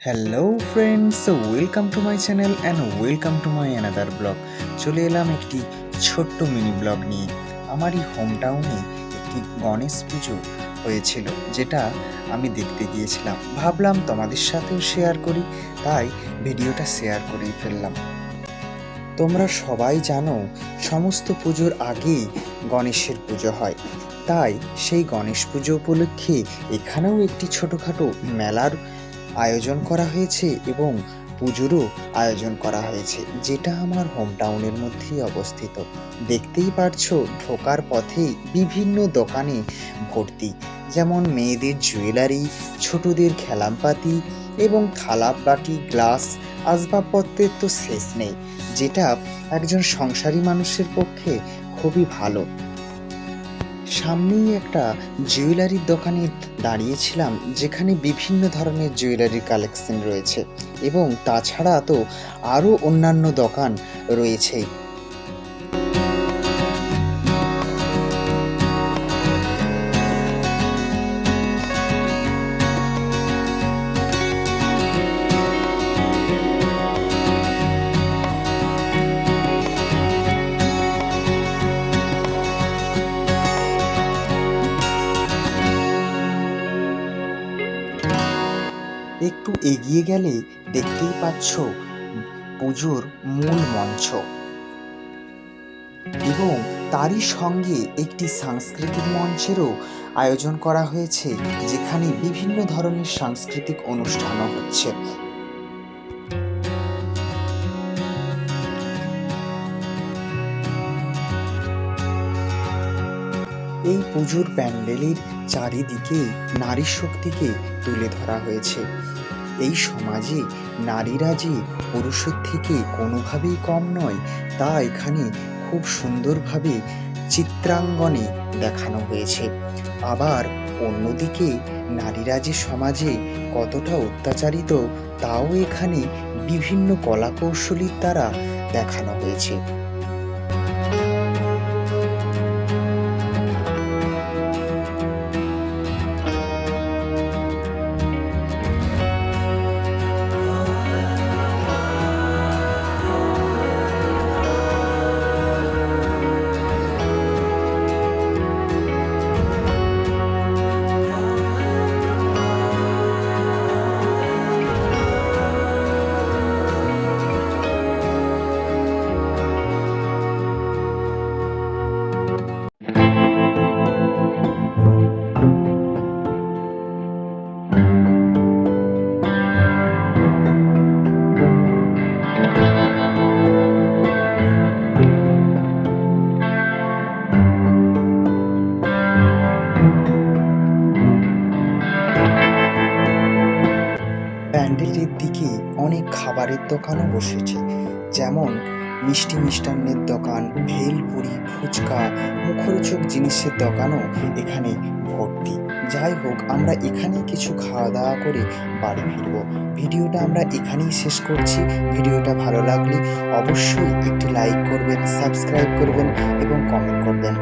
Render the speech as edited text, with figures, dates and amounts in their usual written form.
Hello friends, welcome to my channel and welcome to my another blog. চলে এলাম একটি ছোট্ট মিনি ব্লগ নিয়ে। আমারই হোম টাউনে একটি গণেশ পুজো হয়েছিল, যেটা আমি দেখতে গিয়েছিলাম। ভাবলাম তোমাদের সাথেও শেয়ার করি, তাই ভিডিওটা শেয়ার করেই ফেললাম। তোমরা সবাই জানো, সমস্ত পুজোর আগেই গণেশের পুজো হয়। তাই সেই গণেশ পুজো উপলক্ষে এখানেও একটি ছোটোখাটো মেলার আয়োজন করা হয়েছে এবং পুজোরও আয়োজন করা হয়েছে, যেটা আমার হোম টাউনের মধ্যেই অবস্থিত। দেখতেই পারছো, ঢোকার পথেই বিভিন্ন দোকানে ভর্তি, যেমন মেয়েদের জুয়েলারি, ছোটদের খেলামপাতি এবং থালা বাটি গ্লাস আসবাবপত্রের তো শেষ নেই, যেটা একজন সংসারী মানুষের পক্ষে খুবই ভালো। সামনেই একটা জুয়েলারির দোকানে দাঁড়িয়েছিলাম, যেখানে বিভিন্ন ধরনের জুয়েলারির কালেকশন রয়েছে এবং তাছাড়া তো আরও অন্যান্য দোকান রয়েছে। একটু এগিয়ে গেলে দেখতেই পাচ্ছ পুজোর মূল মঞ্চ এবং তারই সঙ্গে একটি সাংস্কৃতিক মঞ্চেরও আয়োজন করা হয়েছে, যেখানে বিভিন্ন ধরনের সাংস্কৃতিক অনুষ্ঠানও হচ্ছে। এই পুজোর প্যান্ডেলের চারিদিকে নারী শক্তিকে তুলে ধরা হয়েছে। এই সমাজে নারীরা যে পুরুষের থেকে কোনোভাবেই কম নয়, তা এখানে খুব সুন্দরভাবে চিত্রাঙ্গনে দেখানো হয়েছে। আবার অন্যদিকে নারীরা যে সমাজে কতটা অত্যাচারিত, তাও এখানে বিভিন্ন কলাকৌশলীর দ্বারা দেখানো হয়েছে। প্যান্ডেলের দিকে অনেক খাবারের দোকানও বসেছে, যেমন মিষ্টি মিষ্টান্নের দোকান, ভেলপুরি, ফুচকা, মুখরোচক জিনিসের দোকানও এখানে ভর্তি। যাই হোক, আমরা এখানেই কিছু খাওয়া দাওয়া করে বাড়ি ফিরব। ভিডিওটা আমরা এখানেই শেষ করছি। ভিডিওটা ভালো লাগলে অবশ্যই একটি লাইক করবেন, সাবস্ক্রাইব করবেন এবং কমেন্ট করবেন।